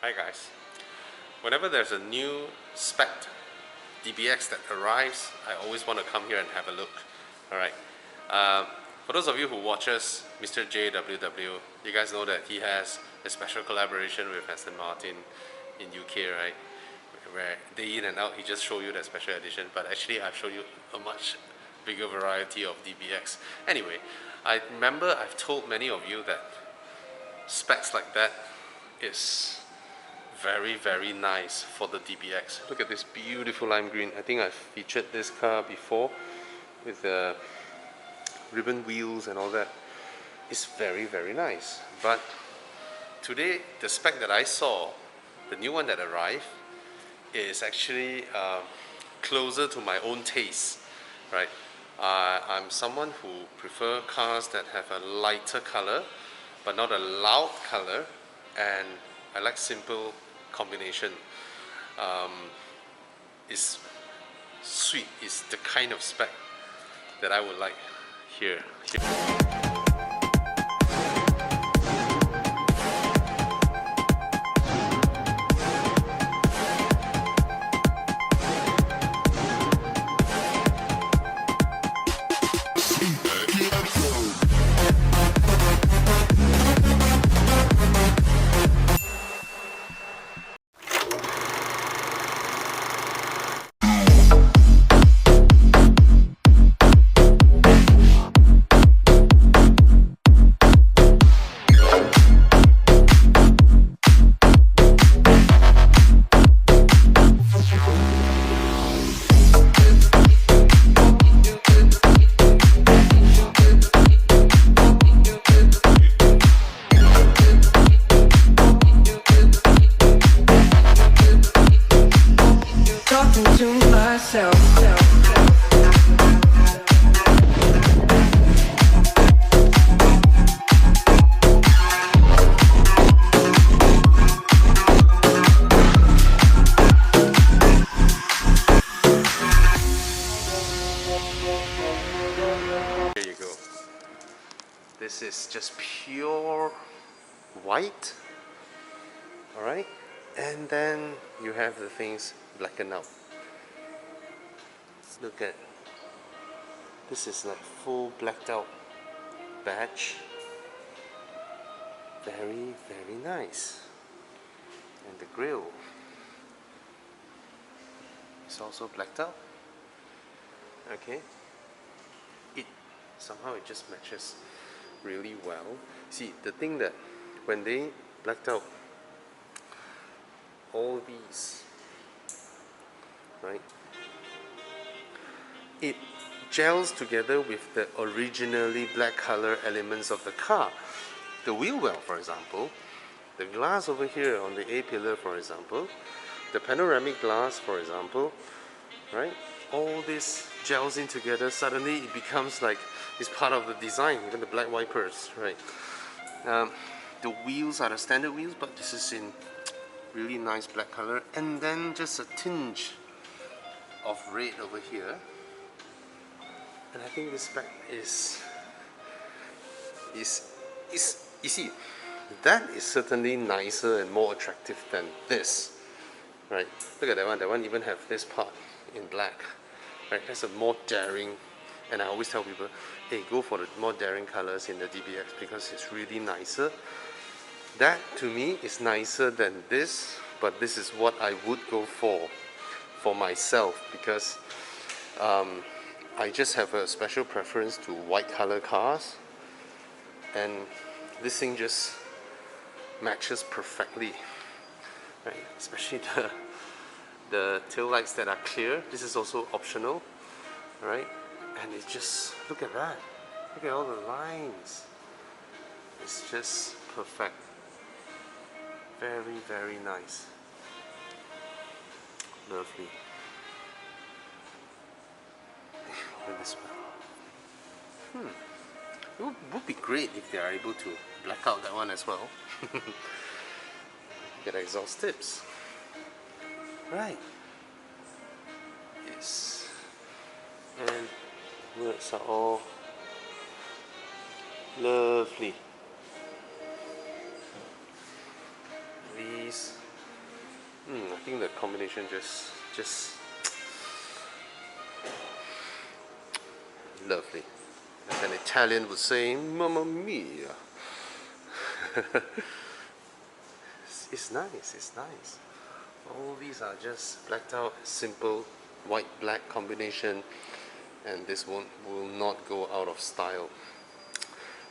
Hi guys. Whenever there's a new spec DBX that arrives, I always want to come here and have a look. Alright. For those of you who watches Mr. JWW, you guys know that he has a special collaboration with Aston Martin in UK, right? Where day in and out he just show you that special edition, but actually I've shown you a much bigger variety of DBX. Anyway, I remember I've told many of you that specs like that is very nice for the DBX. Look at this beautiful lime green. I think I've featured this car before with the ribbon wheels and all that. It's very nice. But today the spec that I saw, the new one that arrived, is actually closer to my own taste, right? I'm someone who prefer cars that have a lighter color but not a loud color, and I like simple combination. Is sweet is the kind of spec that I would like here. Here you go. This is just pure white. Alright? And then you have the things blackened out. Look at this, is like full blacked out badge. Very nice. And the grille is also blacked out. Okay. Somehow it just matches really well. See, the thing that when they blacked out all these, right, it gels together with the originally black color elements of the car. The wheel well, for example, the glass over here on the A-pillar, for example, the panoramic glass, for example, right, all this gels in together. Suddenly it becomes like it's part of the design. Even the black wipers, right? The wheels are the standard wheels, but this is in really nice black color, and then just a tinge of red over here. And I think this spec is you see, that is certainly nicer and more attractive than this, right? Look at that one. That one even have this part in black, right? That's a more daring, and I always tell people, hey, go for the more daring colors in the DBX because it's really nicer. That to me is nicer than this, but this is what I would go for myself, because I just have a special preference to white color cars, and this thing just matches perfectly, right? Especially the tail lights that are clear. This is also optional, right? And it just, look at that. Look at all the lines. It's just perfect. Very nice. Lovely. Look at this one. It would be great if they are able to black out that one as well. Get exhaust tips. Right. Yes. And words are all lovely. These I think the combination just lovely. As an Italian would say, Mamma Mia. It's nice, it's nice. All these are just blacked out, simple white-black combination, and this one will not go out of style.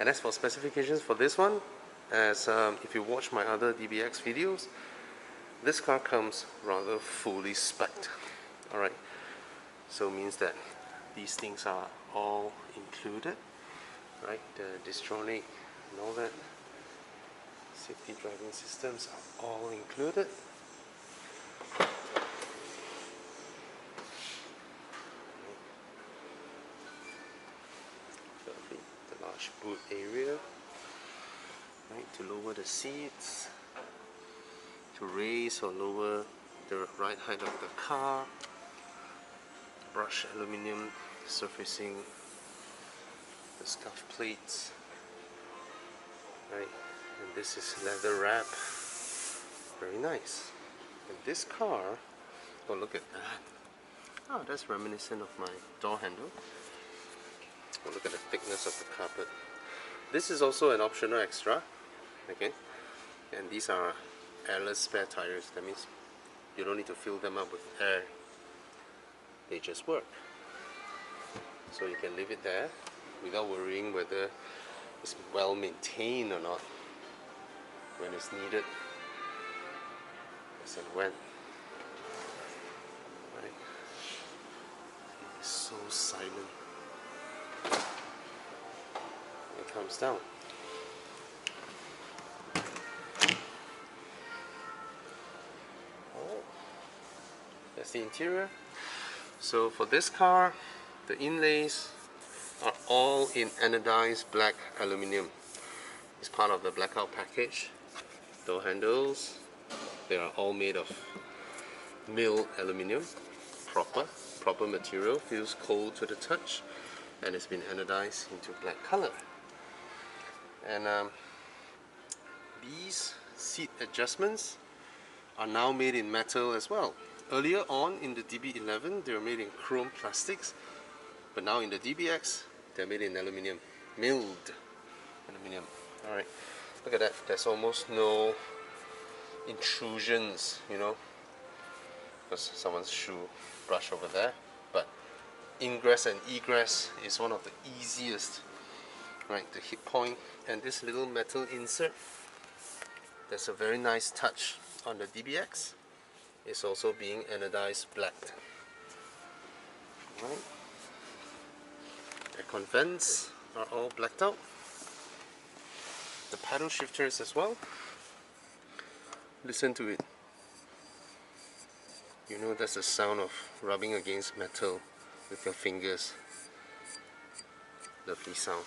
And as for specifications for this one, as if you watch my other DBX videos, this car comes rather fully spec'd. Alright, so means that these things are all included, right? The Distronic and all that, safety driving systems are all included. Lovely, the large boot area, right, to lower the seats, to raise or lower the right height of the car. Brushed aluminium surfacing the scuff plates, right, and this is leather wrap, very nice. And this car, oh look at that, oh that's reminiscent of my door handle. Oh look at the thickness of the carpet. This is also an optional extra, okay, and these are airless spare tires. That means you don't need to fill them up with air, they just work. So you can leave it there without worrying whether it's well maintained or not when it's needed, as and when. Right. It's so silent. It comes down. Oh, that's the interior. So for this car, the inlays are all in anodized black aluminium. It's part of the blackout package. Door handles, they are all made of milled aluminium, proper material, feels cold to the touch, and it's been anodized into black color. And these seat adjustments are now made in metal as well. Earlier on in the DB11 they were made in chrome plastics, but now in the DBX they're made in aluminium, milled aluminium. Alright, look at that, there's almost no intrusions, you know, because someone's shoe brushed over there, but ingress and egress is one of the easiest, right, the hit point. And this little metal insert, that's a very nice touch on the DBX, is also being anodized black. Right. Aircon vents are all blacked out. The paddle shifters as well. Listen to it. You know that's the sound of rubbing against metal with your fingers. Lovely sound.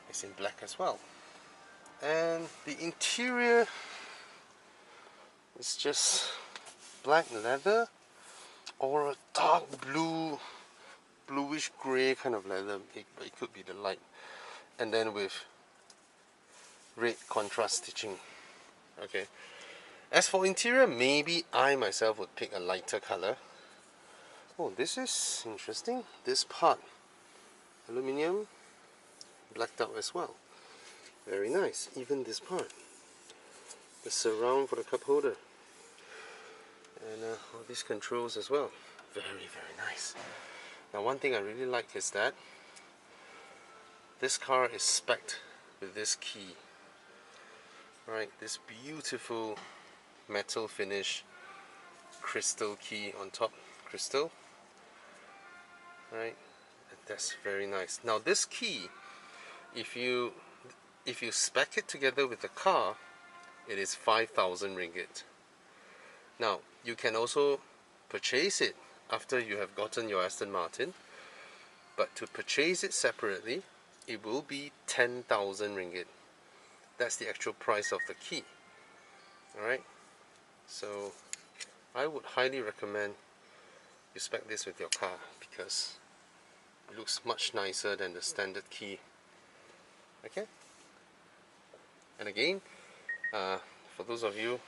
It's in black as well. And the interior is just black leather or a dark blue, bluish grey kind of leather. It could be the light. And then with red contrast stitching. Okay. As for interior, maybe I myself would pick a lighter color. Oh, this is interesting. This part, aluminium, blacked out as well. Very nice. Even this part, the surround for the cup holder, and all these controls as well. Very nice. Now one thing I really like is that this car is spec'd with this key. Right, this beautiful metal finish crystal key on top, crystal. Right, that's very nice. Now this key, if you spec it together with the car, it is 5,000 ringgit. Now you can also purchase it after you have gotten your Aston Martin, but to purchase it separately, it will be 10,000 ringgit. That's the actual price of the key. Alright, so I would highly recommend you spec this with your car because it looks much nicer than the standard key. Okay, and again, for those of you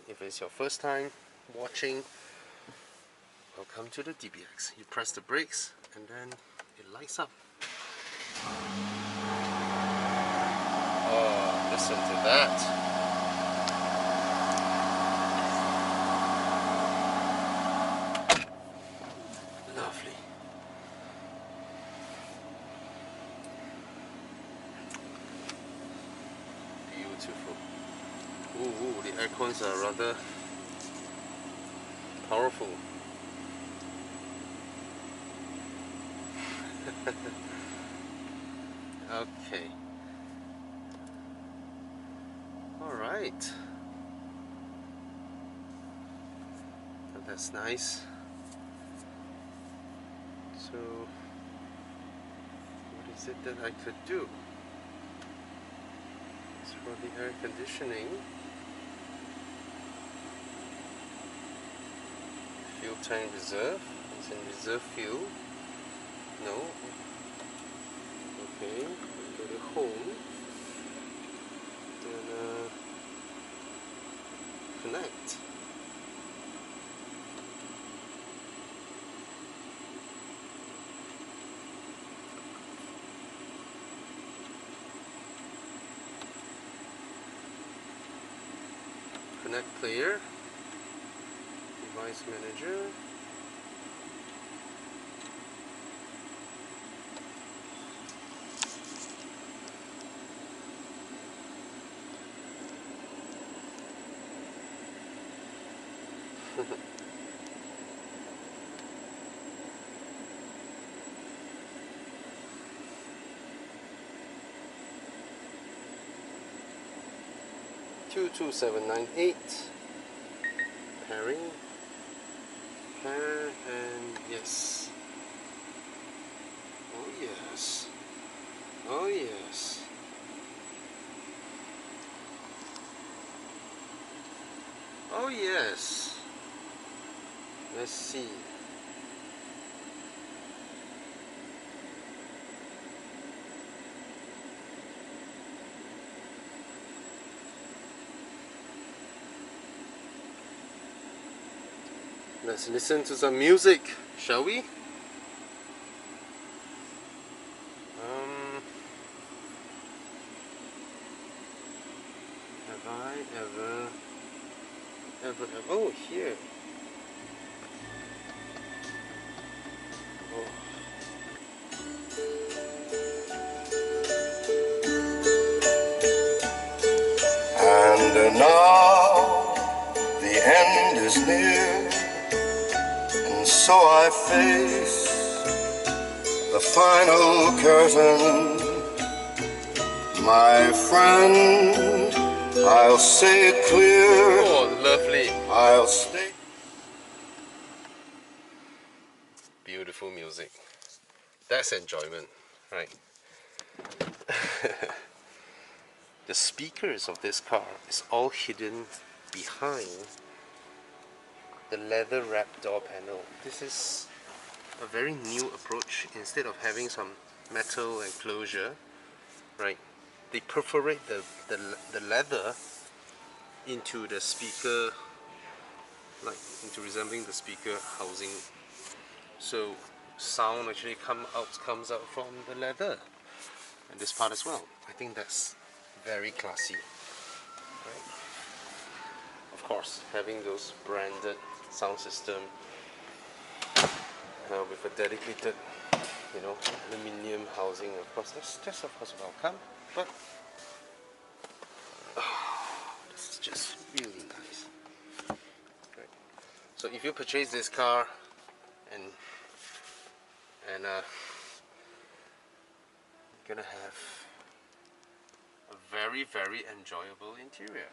if it's your first time watching, welcome to the DBX. You press the brakes and then it lights up. Oh, listen to that. Lovely. Beautiful. Ooh, the aircons are rather powerful. Okay. Alright. That's nice. So, what is it that I could do? It's for the air conditioning. Fuel tank reserve. It's in reserve fuel. No. Okay. Go to home. Then connect. Connect clear. Device manager. Two 798 pairing, pair, and yes. Oh yes. Oh yes. Oh yes. Let's see. Let's listen to some music, shall we? Have I ever, oh, here. Oh. And now the end is near, and so I face the final curtain. My friend, I'll say it clear. Oh, lovely. I'll stay. Beautiful music. That's enjoyment, right? The speakers of this car is all hidden behind the leather wrapped door panel. This is a very new approach. Instead of having some metal enclosure, right, they perforate the leather into the speaker, like into resembling the speaker housing, so sound actually comes out from the leather, and this part as well. I think that's very classy, right? Of course, having those branded sound system with a dedicated, aluminium housing, of course, that's of course welcome. But this is just really nice. Right. So if you purchase this car and you're gonna have a very, very enjoyable interior.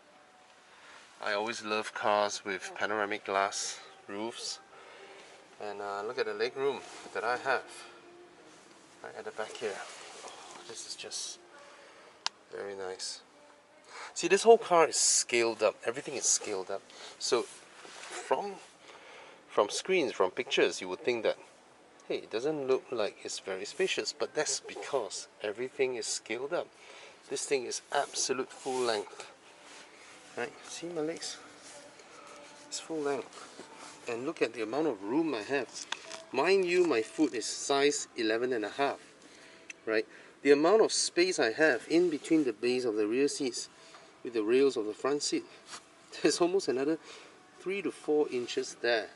I always love cars with panoramic glass roofs, and look at the leg room that I have right at the back here. Oh, this is just very nice. See, this whole car is scaled up. Everything is scaled up. So from screens, from pictures, you would think that, hey, it doesn't look like it's very spacious, but that's because everything is scaled up. This thing is absolute full length. Right, see my legs? It's full length. And look at the amount of room I have. Mind you, my foot is size 11.5, right? The amount of space I have in between the base of the rear seats with the rails of the front seat, there's almost another 3 to 4 inches there.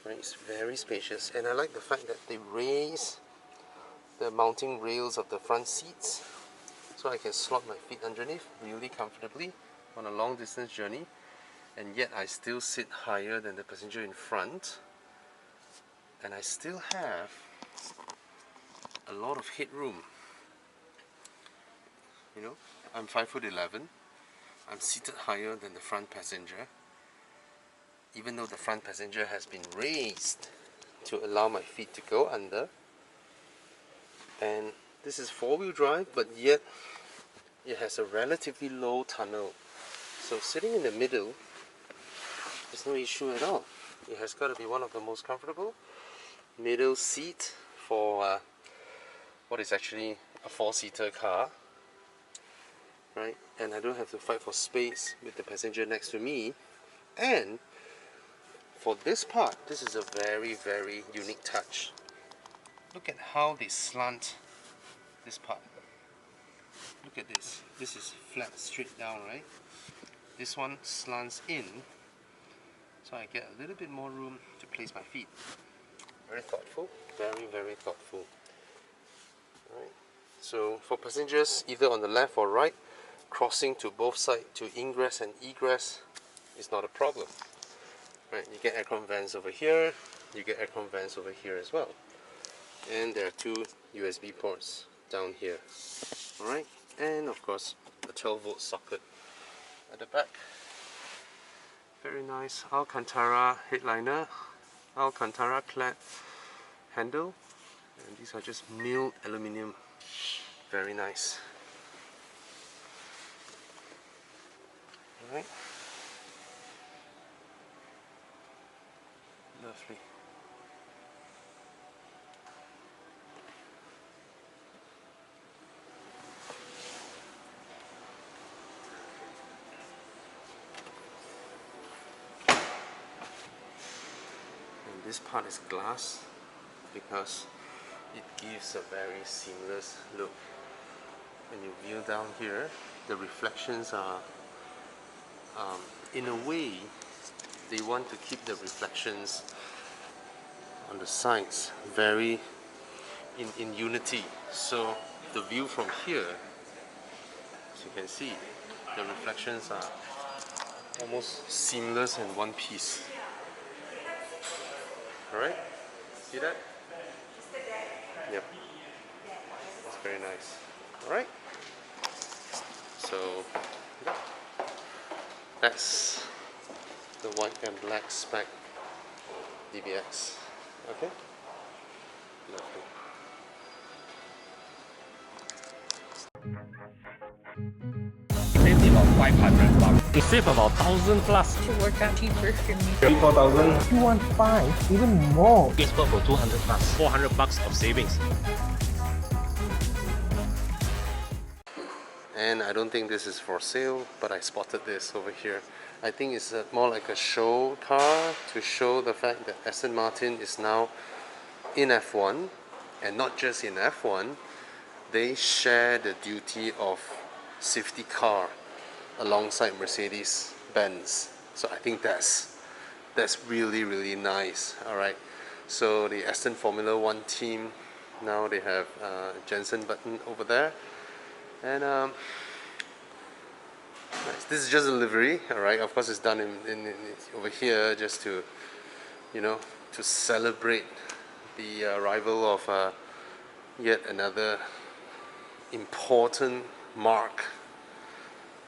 Right? It's very spacious, and I like the fact that they raise the mounting rails of the front seats so I can slot my feet underneath really comfortably on a long distance journey, and yet I still sit higher than the passenger in front, and I still have a lot of headroom. You know, I'm 5'11". I'm seated higher than the front passenger, even though the front passenger has been raised to allow my feet to go under. And this is four-wheel drive, but yet it has a relatively low tonneau. So sitting in the middle, there's no issue at all. It has got to be one of the most comfortable middle seat for what is actually a four-seater car, right? And I don't have to fight for space with the passenger next to me. And for this part, this is a very, very unique touch. Look at how they slant this part. Look at this. This is flat straight down, right? This one slants in, so I get a little bit more room to place my feet. Very thoughtful, very, very thoughtful. Right. So for passengers either on the left or right, crossing to both sides to ingress and egress is not a problem. Right. You get aircon vents over here, you get aircon vents over here as well. And there are two USB ports down here. Alright, and of course a 12-volt socket at the back. Very nice Alcantara headliner, Alcantara clad handle, and these are just milled aluminium. Very nice. Alright, lovely. This part is glass because it gives a very seamless look. When you view down here, the reflections are, in a way, they want to keep the reflections on the sides very in unity. So the view from here, as you can see, the reflections are almost seamless in one piece. Alright, see that? Yep, that's very nice. Alright, so yeah, that's the white and black spec DBX. Okay, lovely. Save about 500 bucks. You save about 1,000 plus. To work out cheaper for me. 3,000, 4,000. 215, even more. It's worth for 200 plus. 400 bucks of savings. And I don't think this is for sale, but I spotted this over here. I think it's more like a show car to show the fact that Aston Martin is now in F1, and not just in F1, they share the duty of safety car alongside Mercedes-Benz. So I think that's really, really nice. Alright, so the Aston Formula 1 team, now they have Jensen Button over there, and nice. This is just a livery. Alright, of course it's done in over here just to, you know, to celebrate the arrival of yet another important mark,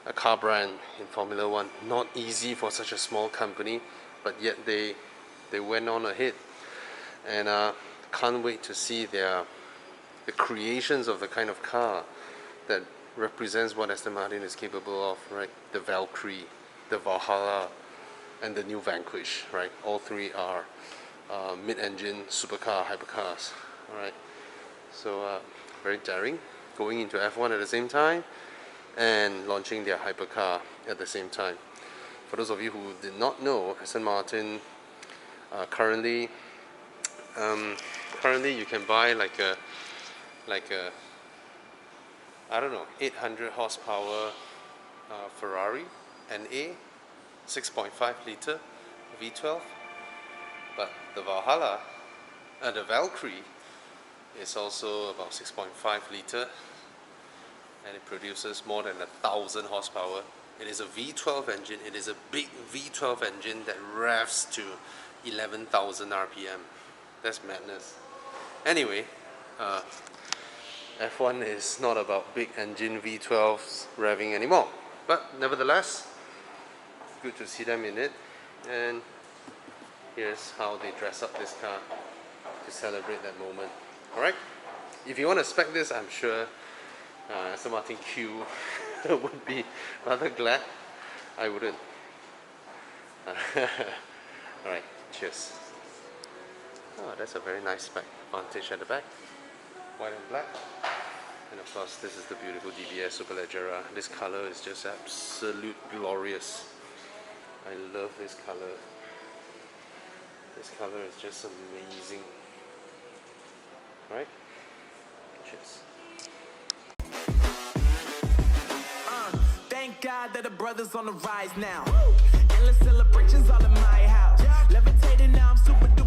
a car brand in Formula 1. Not easy for such a small company, but yet they went on ahead, and can't wait to see the creations of the kind of car that represents what Aston Martin is capable of, right? The Valkyrie, the Valhalla, and the new Vanquish, right? All three are mid-engine supercar hypercars. Alright, so very daring, going into F1 at the same time and launching their hypercar at the same time. For those of you who did not know, Aston Martin currently you can buy like a I don't know 800 horsepower Ferrari NA 6.5 liter V12, but the Valhalla, the Valkyrie is also about 6.5 liter, and it produces more than 1,000 horsepower. It is a V12 engine. It is a big V12 engine that revs to 11,000 RPM. That's madness. Anyway, F1 is not about big engine V12s revving anymore. But nevertheless, good to see them in it. And here's how they dress up this car to celebrate that moment. Alright? If you want to spec this, I'm sure Aston Martin Q would be rather glad. I wouldn't. Alright, cheers. Oh, that's a very nice spec. Vantage at the back, white and black. And of course, this is the beautiful DBS Superleggera. This color is just absolute glorious. I love this color. This color is just amazing. Right? Cheers. Thank God that the brothers on the rise now. Endless celebrations all in my house. Levitating now, I'm super.